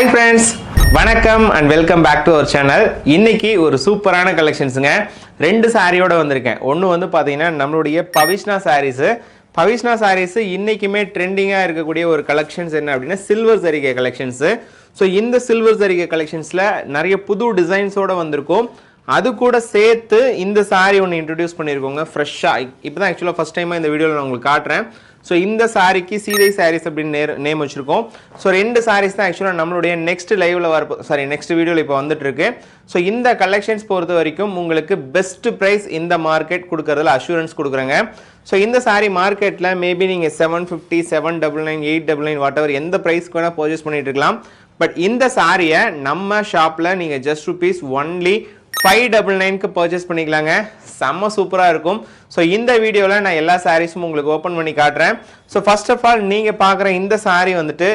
Hi friends, வணக்கம் and welcome back to our channel. இன்னைக்கு ஒரு சூப்பரான கலெக்ஷன்ஸ்ங்க. ரெண்டு சாரியோட வந்திருக்கேன். ஒன்னு வந்து பாத்தீங்கன்னா நம்மளுடைய பவிஷ்ணா சாரீஸ். பவிஷ்ணா சாரீஸ் இன்னைக்குமே ட்ரெண்டிங்கா இருக்கக்கூடிய ஒரு கலெக்ஷன்ஸ் என்ன அப்படின்னா சில்வர் ஜரிகை கலெக்ஷன்ஸ். ஸோ இந்த சில்வர் ஜரிகை கலெக்ஷன்ஸ்ல நிறைய புது டிசைன்ஸோட வந்திருக்கும். அது கூட சேர்த்து இந்த சாரி ஒன்று இன்ட்ரடியூஸ் பண்ணியிருக்கோங்க ஃப்ரெஷ்ஷாக. இப்போ தான் ஆக்சுவலாக ஃபஸ்ட் டைமாக இந்த வீடியோவில் நான் உங்களுக்கு காட்டுறேன். ஸோ இந்த சாரிக்கு சீதை சாரீஸ் அப்படின்னு நேம் வச்சுருக்கோம். ஸோ ரெண்டு சாரீஸ் தான் ஆக்சுவலாக நம்மளுடைய நெக்ஸ்ட் நெக்ஸ்ட் வீடியோவில் இப்போ வந்துட்டுருக்கு. ஸோ இந்த கலெக்ஷன்ஸ் பொறுத்த வரைக்கும் உங்களுக்கு பெஸ்ட் ப்ரைஸ் இந்த மார்க்கெட் கொடுக்கறதுல அஷூரன்ஸ் கொடுக்குறேங்க. ஸோ இந்த சாரி மார்க்கெட்டில் மேபி நீங்கள் 750, 799, 899 வாட் எவர் எந்த ப்ரைஸ்க்கு வேணால் பர்ச்சேஸ் பண்ணிட்டு இருக்கலாம். பட் இந்த சாரியை நம்ம ஷாப்பில் நீங்கள் ஜஸ்ட் ருபீஸ் ஒன்லி 599க்கு பர்ச்சேஸ் பண்ணிக்கலாங்க. செம்ம சூப்பராக இருக்கும். ஸோ இந்த வீடியோவில் நான் எல்லா சாரீஸும் உங்களுக்கு ஓப்பன் பண்ணி காட்டுறேன். ஸோ ஃபர்ஸ்ட் ஆஃப் ஆல் நீங்கள் பார்க்குற இந்த சாரீ வந்துட்டு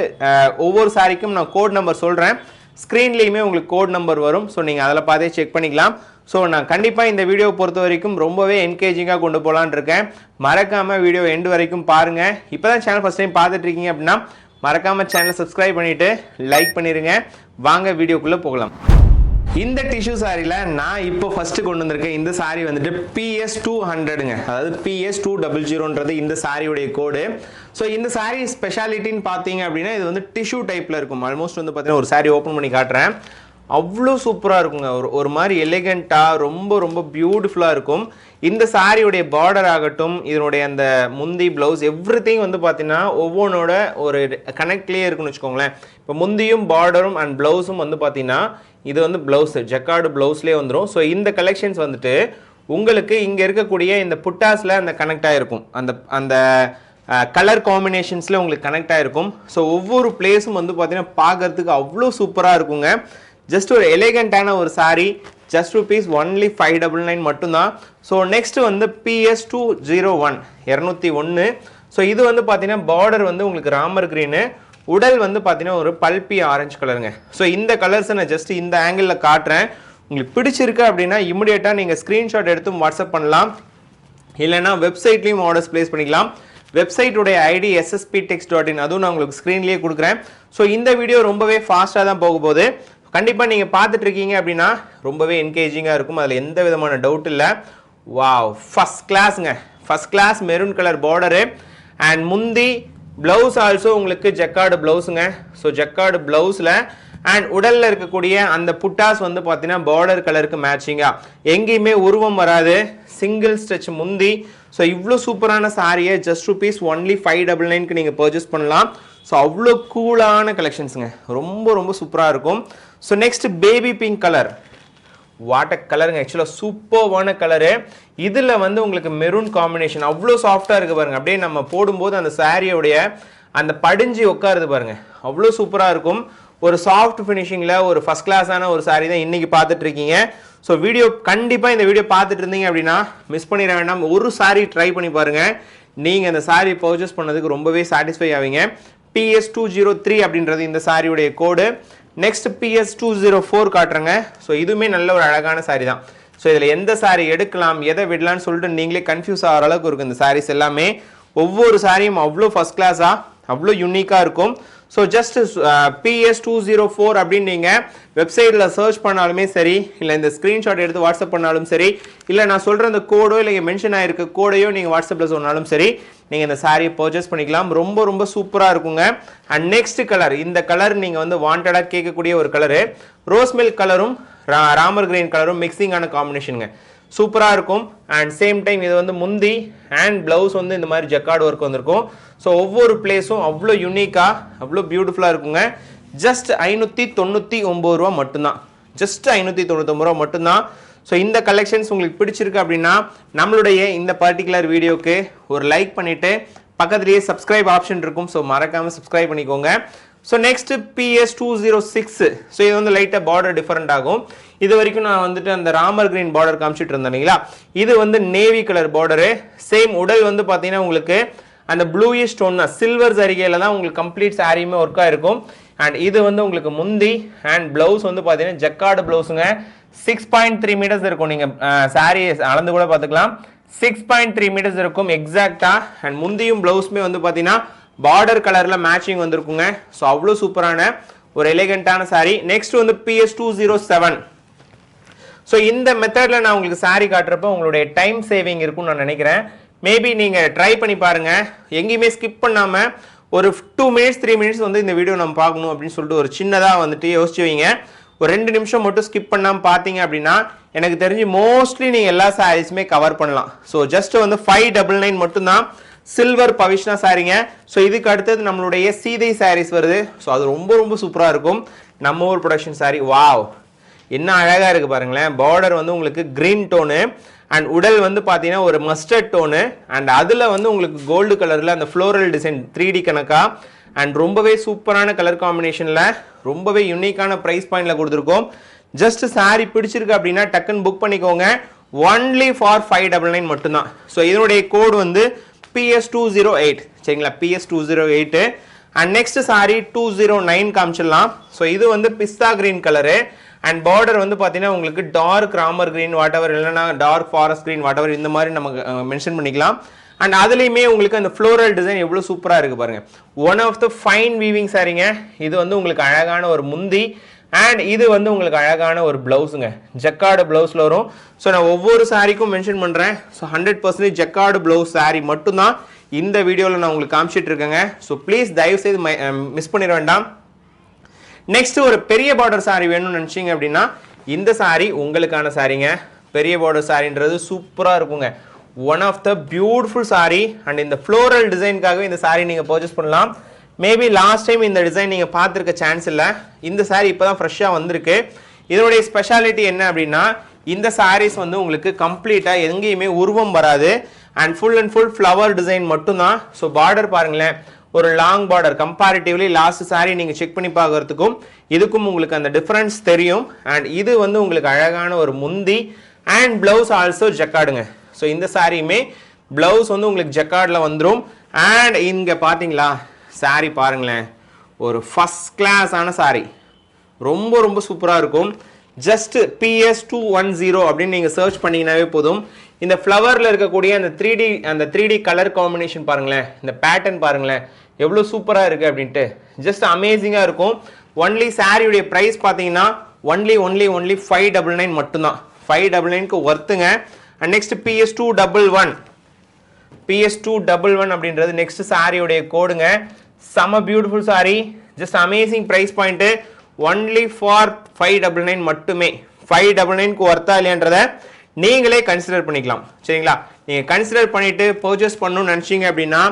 ஒவ்வொரு சாரிக்கும் நான் கோட் நம்பர் சொல்கிறேன். ஸ்க்ரீன்லேயுமே உங்களுக்கு கோட் நம்பர் வரும். ஸோ நீங்கள் அதில் பார்த்தே செக் பண்ணிக்கலாம். ஸோ நான் கண்டிப்பாக இந்த வீடியோ பொறுத்த வரைக்கும் ரொம்பவே என்கேஜிங்காக கொண்டு போகலான்னு இருக்கேன். மறக்காமல் வீடியோ எண்டு வரைக்கும் பாருங்கள். இப்போ தான் சேனல் ஃபஸ்ட் டைம் பார்த்துட்டு இருக்கீங்க அப்படின்னா மறக்காமல் சேனலை சப்ஸ்கிரைப் பண்ணிவிட்டு லைக் பண்ணிடுங்க. வாங்க வீடியோக்குள்ளே போகலாம். இந்த டிஷ்யூ சாரியில் நான் இப்போ ஃபஸ்ட்டு கொண்டு வந்திருக்கேன். இந்த சாரி வந்துட்டு PS200ங்க, அதாவது PS200ன்றது இந்த சாரியுடைய கோடு. ஸோ இந்த சாரி ஸ்பெஷாலிட்டின்னு பார்த்தீங்க அப்படின்னா இது வந்து டிஷ்யூ டைப்பில் இருக்கும். ஆல்மோஸ்ட் வந்து பார்த்தீங்கன்னா ஒரு சாரி ஓப்பன் பண்ணி காட்டுறேன். அவ்வளோ சூப்பராக இருக்குங்க. ஒரு மாதிரி எலிகண்ட்டாக ரொம்ப பியூட்டிஃபுல்லாக இருக்கும். இந்த சாரியுடைய பார்டர் ஆகட்டும், இதனுடைய அந்த முந்தி ப்ளவுஸ் எவ்ரிதிங் வந்து பார்த்தீங்கன்னா ஒவ்வொன்றோட ஒரு கனெக்ட்லேயே இருக்குன்னு வச்சுக்கோங்களேன். இப்போ முந்தியும் பார்டரும் அண்ட் ப்ளவுஸும் வந்து பார்த்தீங்கன்னா இது வந்து ப்ளவுஸ் ஜக்கார்டு ப்ளவுஸ்லேயே வந்துடும். ஸோ இந்த கலெக்ஷன்ஸ் வந்துட்டு உங்களுக்கு இங்கே இருக்கக்கூடிய இந்த புட்டாஸில் அந்த கனெக்ட் ஆகிருக்கும். அந்த கலர் காம்பினேஷன்ஸில் உங்களுக்கு கனெக்ட் ஆகிருக்கும். ஸோ ஒவ்வொரு பிளேஸும் வந்து பார்த்தீங்கன்னா பார்க்கறதுக்கு அவ்வளோ சூப்பராக இருக்குங்க. ஜஸ்ட் ஒரு எலிகண்டான ஒரு சாரீ. ஜஸ்ட் ருபீஸ் ஒன்லி 599 மட்டும்தான். ஸோ நெக்ஸ்ட் வந்து PS201 201. ஸோ இது வந்து பார்த்தீங்கன்னா பார்டர் வந்து உங்களுக்கு ராமர் கிரீனு, உடல் வந்து பார்த்தீங்கன்னா ஒரு பல்பி ஆரஞ்சு கலருங்க. ஸோ இந்த கலர்ஸை நான் ஜஸ்ட் இந்த ஆங்கிளில் காட்டுறேன். உங்களுக்கு பிடிச்சிருக்கு அப்படின்னா இமிடியேட்டாக நீங்கள் ஸ்க்ரீன்ஷாட் எடுத்து வாட்ஸ்அப் பண்ணலாம். இல்லைனா வெப்சைட்லேயும் ஆர்டர்ஸ் ப்ளேஸ் பண்ணிக்கலாம். வெப்சைட்டுடைய ஐடி ssp.text.in, அதுவும் நான் உங்களுக்கு ஸ்க்ரீன்லேயே கொடுக்குறேன். ஸோ இந்த வீடியோ ரொம்பவே ஃபாஸ்ட்டாக தான் போக போகுது. கண்டிப்பாக நீங்கள் பார்த்துட்டு இருக்கீங்க அப்படின்னா ரொம்பவே என்கேஜிங்காக இருக்கும். அதில் எந்த விதமான டவுட் இல்லை. வாவ், ஃபஸ்ட் கிளாஸுங்க. First class maroon colour border and முந்தி ப்ளவுஸ் ஆல்சோ உங்களுக்கு ஜக்கார்டு ப்ளவுஸுங்க. ஸோ ஜக்கார்டு ப்ளவுஸில் அண்ட் உடலில் இருக்கக்கூடிய அந்த புட்டாஸ் வந்து பார்த்தீங்கன்னா பார்டர் கலருக்கு மேட்சிங்காக எங்கேயுமே உருவம் வராது. சிங்கிள் ஸ்டிச் முந்தி. ஸோ இவ்வளோ சூப்பரான சாரியை ஜஸ்ட் ருபீஸ் ஒன்லி 599க்கு நீங்கள் பர்ச்சேஸ் பண்ணலாம். ஸோ அவ்வளோ கூலான கலெக்ஷன்ஸுங்க. ரொம்ப சூப்பராக இருக்கும். So next baby pink colour. Water கலருங்க. ஆக்சுவலாக சூப்பர்வான கலரு. இதில் வந்து உங்களுக்கு மெரூன் காம்பினேஷன் அவ்வளோ சாஃப்டாக இருக்குது பாருங்கள். அப்படியே நம்ம போடும்போது அந்த சாரியோடைய அந்த படிஞ்சு உட்காருது பாருங்கள். அவ்வளோ சூப்பராக இருக்கும். ஒரு சாஃப்ட் ஃபினிஷிங்கில் ஒரு ஃபஸ்ட் கிளாஸான ஒரு சாரி தான் இன்றைக்கி பார்த்துட்டு இருக்கீங்க. ஸோ வீடியோ கண்டிப்பாக இந்த வீடியோ பார்த்துட்டு இருந்தீங்க அப்படின்னா மிஸ் பண்ணிட வேண்டாம். ஒரு சாரி ட்ரை பண்ணி பாருங்கள். நீங்கள் அந்த சாரி பர்ச்சேஸ் பண்ணதுக்கு ரொம்பவே சாட்டிஸ்ஃபை ஆவீங்க. PS203 அப்படின்றது இந்த sari code. Next PS204 காட்டுறேங்க. So இதுவுமே நல்ல ஒரு அழகான சாரி தான். ஸோ இதில் எந்த சாரி எடுக்கலாம் எதை விடலான்னு சொல்லிட்டு நீங்களே கன்ஃபியூஸ் ஆகிற அளவுக்கு இருக்கும். இந்த சாரீஸ் எல்லாமே ஒவ்வொரு சாரியும் அவ்வளோ ஃபஸ்ட் கிளாஸாக அவ்வளோ யூனிக்காக இருக்கும். ஸோ ஜஸ்ட் PS204 அப்படின்னு நீங்கள் வெப்சைட்டில் சர்ச் பண்ணாலுமே சரி, இல்லை இந்த ஸ்க்ரீன்ஷாட் எடுத்து வாட்ஸ்அப் பண்ணாலும் சரி, இல்லை நான் சொல்கிற அந்த கோடோ இல்லை மென்ஷன் ஆகிருக்க கோடையோ நீங்கள் வாட்ஸ்அப்பில் சொன்னாலும் சரி, நீங்கள் இந்த சாரியை பர்ச்சேஸ் பண்ணிக்கலாம். ரொம்ப சூப்பராக இருக்குங்க. அண்ட் நெக்ஸ்ட் கலர், இந்த கலர் நீங்கள் வந்து வாண்டடாக கேட்கக்கூடிய ஒரு கலரு. ரோஸ் மில்க் கலரும் ராமர் கிரீன் கலரும் மிக்சிங்கான காம்பினேஷனுங்க. சூப்பராக இருக்கும். அண்ட் சேம் டைம் இது வந்து முந்தி அண்ட் ப்ளவுஸ் வந்து இந்த மாதிரி ஜக்கார்டு ஒர்க் வந்திருக்கும். ஸோ ஒவ்வொரு பிளேஸும் அவ்வளோ யூனிக்காக அவ்வளோ பியூட்டிஃபுல்லாக இருக்குங்க. ஜஸ்ட் 599 ரூபா மட்டும்தான். ஜஸ்ட் 599 ரூபா மட்டும்தான். ஸோ இந்த கலெக்ஷன்ஸ் உங்களுக்கு பிடிச்சிருக்கு அப்படின்னா நம்மளுடைய இந்த பர்டிகுலர் வீடியோக்கு ஒரு லைக் பண்ணிவிட்டு பக்கத்துலேயே சப்ஸ்கிரைப் ஆப்ஷன் இருக்கும். ஸோ மறக்காமல் சப்ஸ்கிரைப் பண்ணிக்கோங்க. So next PS206. ஸோ இது வந்து லைட்டாக பார்டர் டிஃபரெண்ட் ஆகும். இது வரைக்கும் நான் வந்துட்டு அந்த ராமர் கிரீன் பார்டர் காமிச்சிட்டு இருந்தேன் இல்லைங்களா. இது வந்து நேவி கலர் பார்டரு. சேம் உடல் வந்து பார்த்தீங்கன்னா உங்களுக்கு அந்த ப்ளூயிஷ் ஸ்டோன் தான், சில்வர் ஜரிகையில் தான் உங்களுக்கு கம்ப்ளீட் சாரியுமே ஒர்க்காக இருக்கும். அண்ட் இது வந்து உங்களுக்கு முந்தி அண்ட் ப்ளவுஸ் வந்து பார்த்தீங்கன்னா ஜக்கார்டு ப்ளவுஸுங்க. 6.3 மீட்டர்ஸ் இருக்கும். நீங்கள் சாரி அளந்து கூட பார்த்துக்கலாம். 6.3 மீட்டர்ஸ் இருக்கும் எக்ஸாக்டாக. அண்ட் முந்தியும் ப்ளவுஸுமே வந்து பார்த்தீங்கன்னா பார்டர் கலரில் மேட்சிங் வந்திருக்குங்க. ஸோ அவ்வளோ சூப்பரான ஒரு எலிகண்டான சாரி. நெக்ஸ்ட் வந்து PS207. ஸோ இந்த மெத்தடில் நான் உங்களுக்கு சாரி காட்டுறப்போ உங்களுடைய டைம் சேவிங் இருக்கும்னு நான் நினைக்கிறேன். மேபி நீங்கள் ட்ரை பண்ணி பாருங்கள். எங்கேயுமே ஸ்கிப் பண்ணாமல் ஒரு 2 மினிட்ஸ் 3 மினிட்ஸ் வந்து இந்த வீடியோ நம்ம பார்க்கணும் அப்படின்னு சொல்லிட்டு ஒரு சின்னதாக வந்துட்டு யோசிச்சு வைங்க. ஒரு 2 நிமிஷம் மட்டும் ஸ்கிப் பண்ணாமல் பார்த்தீங்க அப்படின்னா எனக்கு தெரிஞ்சு மோஸ்ட்லி நீங்கள் எல்லா சாரீஸுமே கவர் பண்ணலாம். ஸோ ஜஸ்ட் வந்து 599 மட்டும்தான் சில்வர் பவிஷ்னா சாரீங்க. ஸோ இதுக்கு அடுத்தது நம்மளுடைய சீதை சாரீஸ் வருது. ஸோ அது ரொம்ப ரொம்ப சூப்பராக இருக்கும். நம்ம ஊர் ப்ரொடக்ஷன் சாரீ. வாவ், என்ன அழகாக இருக்குது பாருங்களேன். பார்டர் வந்து உங்களுக்கு க்ரீன் டோனு அண்ட் உடல் வந்து பார்த்தீங்கன்னா ஒரு மஸ்டர்ட் டோனு அண்ட் அதில் வந்து உங்களுக்கு கோல்டு கலரில் அந்த ஃப்ளோரல் டிசைன் 3D கணக்கா அண்ட் ரொம்பவே சூப்பரான கலர் காம்பினேஷனில் ரொம்பவே யூனிக்கான ப்ரைஸ் பாயிண்டில் கொடுத்துருக்கோம். ஜஸ்ட் சாரி பிடிச்சிருக்கு அப்படின்னா டக்குன்னு புக் பண்ணிக்கோங்க. ஒன்லி ஃபார் 599 மட்டும்தான். ஸோ இதனுடைய கோடு வந்து PS208 சரிங்களா, PS208. அண்ட் நெக்ஸ்ட் சாரி 209 காமிச்சிடலாம். ஸோ இது வந்து pista green colour and border வந்து பார்த்தீங்கன்னா உங்களுக்கு dark Ramar green whatever இல்லைன்னா dark forest green whatever இந்த மாதிரி நமக்கு மென்ஷன் பண்ணிக்கலாம். அண்ட் அதுலேயுமே உங்களுக்கு அந்த ஃப்ளோரல் டிசைன் எவ்வளோ சூப்பராக இருக்குது பாருங்கள். One of the fine weaving சாரிங்க. இது வந்து உங்களுக்கு அழகான ஒரு முந்தி அண்ட் இது வந்து உங்களுக்கு அழகான ஒரு ப்ளவுஸுங்க. ஜக்கார்டு ப்ளவுஸில் வரும். ஸோ நான் ஒவ்வொரு சாரிக்கும் மென்ஷன் பண்ணுறேன். ஸோ 100% ஜக்கார்டு ப்ளவுஸ் சாரி மட்டும்தான் இந்த வீடியோவில் நான் உங்களுக்கு காமிச்சிட்டு இருக்கேங்க. ஸோ ப்ளீஸ் தயவுசெய்து மிஸ் பண்ணிட வேண்டாம். நெக்ஸ்ட் ஒரு பெரிய பார்டர் சாரி வேணும்னு நினச்சிங்க அப்படின்னா இந்த சாரி உங்களுக்கான சாரிங்க. பெரிய பார்டர் சாரின்றது சூப்பராக இருக்குங்க. One of the beautiful sari and இந்த ஃப்ளோரல் டிசைனுக்காகவே இந்த சாரி நீங்கள் பர்ச்சேஸ் பண்ணலாம். மேபி லாஸ்ட் டைம் இந்த டிசைன் நீங்கள் பார்த்துருக்க சான்ஸ் இல்லை. இந்த சாரி இப்போ தான் ஃப்ரெஷ்ஷாக வந்திருக்கு. இதனுடைய ஸ்பெஷாலிட்டி என்ன அப்படின்னா இந்த சாரீஸ் வந்து உங்களுக்கு கம்ப்ளீட்டாக எங்கேயுமே உருவம் வராது அண்ட் ஃபுல் ஃப்ளவர் டிசைன் மட்டும்தான். ஸோ பார்டர் பாருங்களேன், ஒரு long border. Comparatively last sorry நீங்கள் செக் பண்ணி பார்க்கறதுக்கும் இதுக்கும் உங்களுக்கு அந்த டிஃப்ரென்ஸ் தெரியும். அண்ட் இது வந்து உங்களுக்கு அழகான ஒரு முந்தி அண்ட் பிளவுஸ் ஆல்சோ ஜக்கார்டுங்க. ஸோ இந்த சாரியுமே பிளவுஸ் வந்து உங்களுக்கு ஜக்கார்டில் வந்துடும். அண்ட் இங்கே பார்த்தீங்களா சாரி பாருங்களேன், ஒரு ஃபஸ்ட் கிளாஸான சாரி. ரொம்ப ரொம்ப சூப்பராக இருக்கும். ஜஸ்ட் PS210 அப்படின்னு நீங்கள் சர்ச் பண்ணிங்கனாவே போதும். இந்த ஃப்ளவரில் இருக்கக்கூடிய அந்த 3D கலர் காம்பினேஷன் பாருங்களேன், இந்த பேட்டர்ன் பாருங்களேன் எவ்வளோ சூப்பராக இருக்குது அப்படின்ட்டு. ஜஸ்ட் அமேசிங்காக இருக்கும். ஒன்லி சாரியுடைய ப்ரைஸ் பார்த்தீங்கன்னா ஒன்லி 599 மட்டும்தான். 599க்கு ஒர்த்துங்க. அண்ட் நெக்ஸ்ட் PS211 அப்படின்றது நெக்ஸ்ட் சாரியுடைய கோடுங்க. செம beautiful sari. Just amazing price point. Only for 599 மட்டுமே. 599க்கு ஒர்த்தா இல்லையன்றதை நீங்களே கன்சிடர் பண்ணிக்கலாம் சரிங்களா. நீங்கள் கன்சிடர் பண்ணிவிட்டு பர்ச்சேஸ் பண்ணணும்னு நினச்சிங்க அப்படின்னா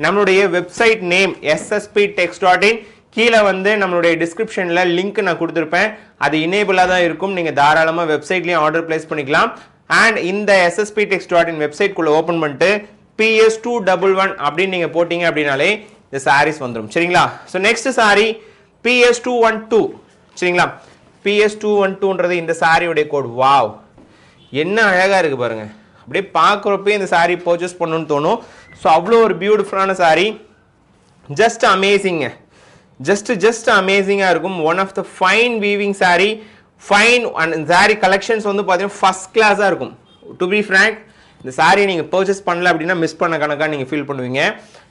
நம்மளுடைய வெப்சைட் நேம் ssp.text.in கீழே வந்து நம்மளுடைய டிஸ்கிரிப்ஷனில் லிங்க் நான் கொடுத்துருப்பேன். அது இனேபிளாக தான் இருக்கும். நீங்கள் தாராளமாக வெப்சைட்லேயும் ஆர்டர் பிளேஸ் பண்ணிக்கலாம். அண்ட் இந்த ssp.text.in வெப்சைட்குள்ளே ஓப்பன் பண்ணிட்டு PS211 அப்படின்னு நீங்கள் போட்டிங்க அப்படின்னாலே இந்த சாரீஸ் வந்துடும் சரிங்களா. ஸோ நெக்ஸ்ட் சாரி PS212 சரிங்களா. PS212ன்றது இந்த சாரியுடைய கோட். வாவ், என்ன அழகாக இருக்குது பாருங்கள். அப்படியே பார்க்குறப்பே இந்த சாரீ பர்ச்சேஸ் பண்ணணும்னு தோணும். ஸோ அவ்வளோ ஒரு பியூட்டிஃபுல்லான சாரீ. ஜஸ்ட் அமேசிங்க. ஜஸ்ட் அமேசிங்காக இருக்கும். One of the fine weaving sari. Fine and sari collections வந்து பார்த்தீங்கன்னா ஃபஸ்ட் கிளாஸாக இருக்கும். டு பி ஃப்ராங்க், இந்த சாரீ நீங்கள் பர்ச்சேஸ் பண்ணல அப்படின்னா மிஸ் பண்ண கணக்காக நீங்கள் ஃபீல் பண்ணுவீங்க.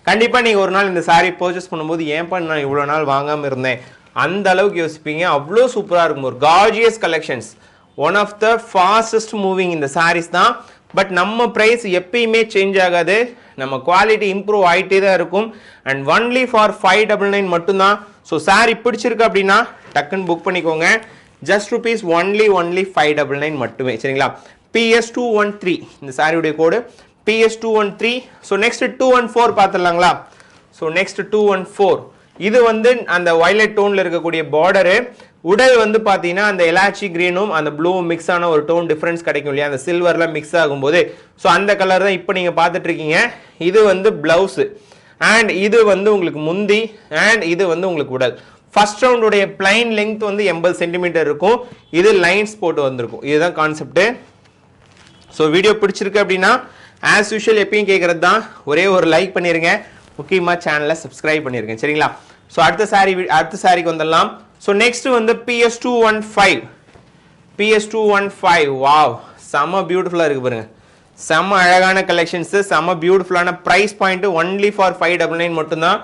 கண்டிப்பாக நீங்கள் ஒரு நாள் இந்த சாரீ பர்ச்சேஸ் பண்ணும்போது ஏன்ப்பா நான் இவ்வளோ நாள் வாங்காமல் இருந்தேன் அந்த அளவுக்கு யோசிப்பீங்க. அவ்வளோ சூப்பராக இருக்கும். ஒரு gorgeous collections. One of the fastest moving இந்த சாரீஸ் தான். பட் நம்ம ப்ரைஸ் எப்பயுமே சேஞ்ச் ஆகாது. நம்ம குவாலிட்டி இம்ப்ரூவ் ஆகிட்டே தான் இருக்கும். அண்ட் ஒன்லி ஃபார் 599 மட்டும்தான். ஸோ சாரீ பிடிச்சிருக்கு அப்படின்னா டக்குன்னு புக் பண்ணிக்கோங்க. ஜஸ்ட் ருபீஸ் ஒன்லி 599 மட்டுமே சரிங்களா. PS213 இந்த sari code PS213. So next 214 பார்த்துடலாங்களா. ஸோ நெக்ஸ்ட் 214 இது வந்து அந்த வயலட் டோனில் இருக்கக்கூடிய பார்டரு. உடல் வந்து பார்த்தீங்கன்னா அந்த எலாச்சி கிரீனும் அந்த ப்ளூவும் மிக்ஸ் ஆன ஒரு டோன் டிஃப்ரென்ஸ் கிடைக்கும் இல்லையா, அந்த சில்வரில் மிக்ஸ் ஆகும்போது. ஸோ அந்த கலர் தான் இப்போ நீங்கள் பார்த்துட்டு இருக்கீங்க. இது வந்து பிளவுஸு அண்ட் இது வந்து உங்களுக்கு முந்தி அண்ட் இது வந்து உங்களுக்கு உடல். ஃபர்ஸ்ட் ரவுண்டுடைய பிளைன் லெங்த் வந்து 80 சென்டிமீட்டர் இருக்கும். இது லைன்ஸ் போட்டு வந்திருக்கும். இதுதான் கான்செப்ட். ஸோ வீடியோ பிடிச்சிருக்கு அப்படின்னா ஆஸ் யூஷுவல் எப்பயும் கேட்குறது தான், ஒரே ஒரு லைக் பண்ணிடுங்க. முக்கியமாக சேனலை சப்ஸ்கிரைப் பண்ணிடுங்க சரிங்களா. ஸோ அடுத்த சாரிக்கு வந்துடலாம். ஸோ நெக்ஸ்ட் வந்து PS215. வாவ், செம்ம பியூட்டிஃபுல்லாக இருக்குது பாருங்க. செம்ம அழகான கலெக்ஷன்ஸு, செம்ம பியூட்டிஃபுல்லான ப்ரைஸ் பாயிண்ட்டு. ஒன்லி ஃபார் 599 மட்டும்தான்.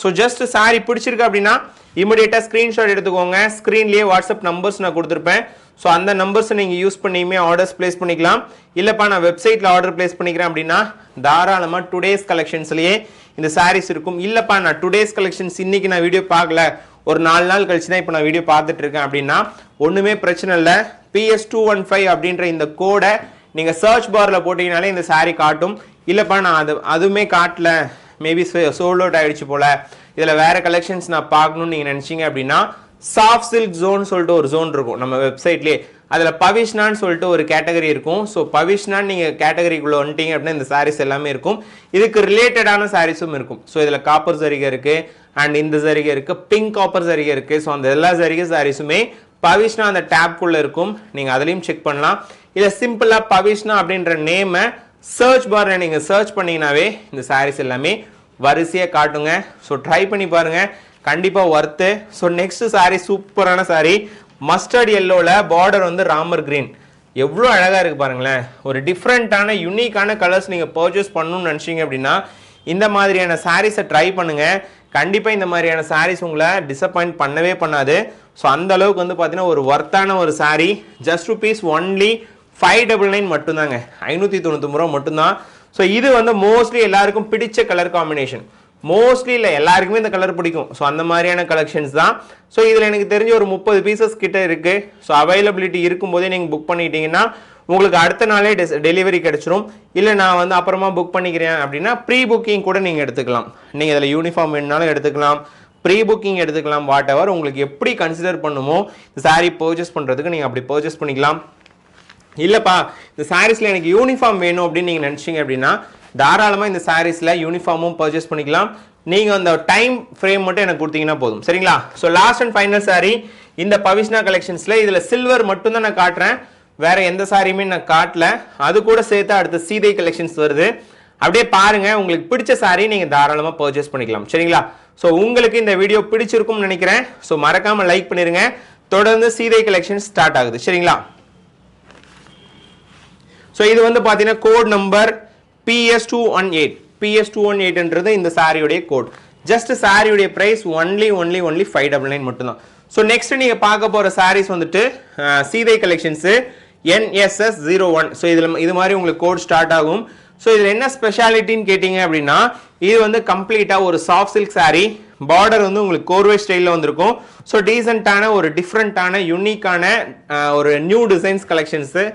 ஸோ ஜஸ்ட் சாரி பிடிச்சிருக்கு அப்படின்னா இமிடியேட்டாக ஸ்க்ரீன்ஷாட் எடுத்துக்கோங்க. ஸ்க்ரீன்லேயே வாட்ஸ்அப் நம்பர்ஸ் நான் கொடுத்துருப்பேன். ஸோ அந்த நம்பர்ஸை நீங்கள் யூஸ் பண்ணியுமே ஆர்டர்ஸ் பிளேஸ் பண்ணிக்கலாம். இல்லைப்பா நான் வெப்சைட்டில் ஆர்டர் பிளேஸ் பண்ணிக்கிறேன் அப்படின்னா தாராளமாக டுடேஸ் கலெக்ஷன்ஸ்லேயே இந்த சாரீஸ் இருக்கும். இல்லைப்பா நான் டுடேஸ் கலெக்ஷன்ஸ் இன்னைக்கு நான் வீடியோ பார்க்கல, ஒரு 4 நாள் கழிச்சு தான் இப்போ நான் வீடியோ பார்த்துட்டு இருக்கேன் அப்படின்னா ஒன்றுமே பிரச்சனை இல்லை. PS215 அப்படின்ற இந்த கோடை நீங்கள் சர்ச் பாரில் போட்டிங்கனாலே இந்த சாரீ காட்டும். இல்லைப்பா நான் அதுவுமே காட்டல, மேபி சோல்ட் அவுட் ஆகிடுச்சு போல், இதில் வேறு கலெக்ஷன்ஸ் நான் பார்க்கணும்னு நீங்கள் நினச்சிங்க அப்படின்னா சாஃப்ட் சில்க் ஜோன் சொல்லிட்டு ஒரு ஜோன் இருக்கும் நம்ம வெப்சைட்லேயே. அதில் பவிஷ்னான்னு சொல்லிட்டு ஒரு கேட்டகரி இருக்கும். ஸோ பவிஷ்னான்னு நீங்கள் கேட்டகரிக்குள்ளே வந்துட்டீங்க அப்படின்னா இந்த சாரீஸ் எல்லாமே இருக்கும். இதுக்கு ரிலேட்டடான சாரீஸும் இருக்கும். ஸோ இதில் காப்பர் சரிகை இருக்குது, அண்ட் இந்த சரிகை இருக்குது, பிங்க் காப்பர் சரிகை இருக்குது. ஸோ அந்த எல்லா சரிகை சாரீஸுமே பவிஷ்னா அந்த டேப்குள்ளே இருக்கும். நீங்கள் அதுலேயும் செக் பண்ணலாம். இல்லை சிம்பிளாக பவிஷ்னா அப்படின்ற நேமை சர்ச் பாரில் நீங்கள் சர்ச் பண்ணிங்கனாவே இந்த சாரீஸ் எல்லாமே வரிசையாக காட்டுங்க. ஸோ ட்ரை பண்ணி பாருங்கள், கண்டிப்பாக ஒர்த்து. ஸோ நெக்ஸ்ட் சாரீ சூப்பரான சாரீ, மஸ்டர்ட் எல்லோவில் பார்டர் வந்து ராமர் கிரீன். எவ்வளோ அழகாக இருக்குது பாருங்களேன். ஒரு டிஃப்ரெண்ட்டான யூனிக்கான கலர்ஸ் நீங்கள் பர்ச்சேஸ் பண்ணணும்னு நினச்சிங்க அப்படின்னா இந்த மாதிரியான சாரீஸை ட்ரை பண்ணுங்கள். கண்டிப்பாக இந்த மாதிரியான சாரீஸ் உங்களை டிசப்பாயிண்ட் பண்ணவே பண்ணாது. ஸோ அந்த அளவுக்கு வந்து பார்த்தீங்கன்னா ஒரு ஒர்த்தான ஒரு சாரீ. ஜஸ்ட் ருபீஸ் ஒன்லி 599 மட்டும்தாங்க, 599 ரூபா மட்டும்தான். ஸோ இது வந்து மோஸ்ட்லி எல்லாருக்கும் பிடிச்ச கலர் காம்பினேஷன். மோஸ்ட்லி இல்லை எல்லாருக்குமே இந்த கலர் பிடிக்கும். ஸோ அந்த மாதிரியான கலெக்ஷன்ஸ் தான். ஸோ இதில் எனக்கு தெரிஞ்ச ஒரு 30 பீசஸ் கிட்ட இருக்குது. ஸோ அவைலபிலிட்டி இருக்கும்போதே நீங்கள் புக் பண்ணிட்டீங்கன்னா உங்களுக்கு அடுத்த நாளே டெலிவரி கிடச்சிரும். இல்லை நான் வந்து அப்புறமா புக் பண்ணிக்கிறேன் அப்படின்னா ப்ரீ புக்கிங் கூட நீங்கள் எடுத்துக்கலாம். நீங்கள் இதில் யூனிஃபார்ம் வேணுனாலும் எடுத்துக்கலாம், ப்ரீ புக்கிங் எடுத்துக்கலாம், வாட் எவர் உங்களுக்கு எப்படி கன்சிடர் பண்ணுமோ இந்த சாரீ பர்ச்சேஸ் பண்ணுறதுக்கு நீங்கள் அப்படி பர்ச்சேஸ் பண்ணிக்கலாம். இல்லைப்பா இந்த சாரீஸில் எனக்கு யூனிஃபார்ம் வேணும் அப்படின்னு நீங்கள் நினச்சிங்க அப்படின்னா தாராளமாக இந்த சாரீஸில் யூனிஃபார்மும் பர்ச்சேஸ் பண்ணிக்கலாம். நீங்கள் அந்த டைம் ஃப்ரேம் மட்டும் எனக்கு கொடுத்தீங்கன்னா போதும், சரிங்களா? So last and final sari இந்த பவிஷ்னா கலெக்ஷன்ஸில் இதில் சில்வர் மட்டும்தான் நான் காட்டுறேன், வேற எந்த சாரியுமே நான் காட்டல. அது கூட சேர்த்து அடுத்த சீதை கலெக்ஷன்ஸ் வருது. அப்படியே பாருங்க, உங்களுக்கு பிடிச்ச சாரி நீங்க தாராளமாக பர்ச்சேஸ் பண்ணிக்கலாம், சரிங்களா? ஸோ உங்களுக்கு இந்த வீடியோ பிடிச்சிருக்கும்னு நினைக்கிறேன். ஸோ மறக்காம லைக் பண்ணிருங்க. தொடர்ந்து சீதை கலெக்ஷன் ஸ்டார்ட் ஆகுது, சரிங்களா? ஸோ இது வந்து பார்த்தீங்கன்னா கோட் நம்பர் PS218. PS218ன்றது இந்த சாரியுடைய கோட். ஜஸ்ட் சாரியுடைய பிரைஸ் ஒன்லி 599 மட்டும்தான். ஸோ நெக்ஸ்ட் நீங்கள் பார்க்க போகிற சாரீஸ் வந்துட்டு சீதை கலெக்ஷன்ஸ் NSS01. ஸோ இதில் இது மாதிரி உங்களுக்கு கோட் ஸ்டார்ட் ஆகும். ஸோ இதில் என்ன ஸ்பெஷாலிட்டின்னு கேட்டிங்க அப்படின்னா இது வந்து கம்ப்ளீட்டாக ஒரு சாஃப்ட் சில்க் சாரீ. பார்டர் வந்து உங்களுக்கு கோர்வே ஸ்டைலில் வந்திருக்கும். ஸோ டீசெண்டான ஒரு டிஃப்ரெண்ட்டான யூனிக்கான ஒரு நியூ டிசைன்ஸ் கலெக்ஷன்ஸு.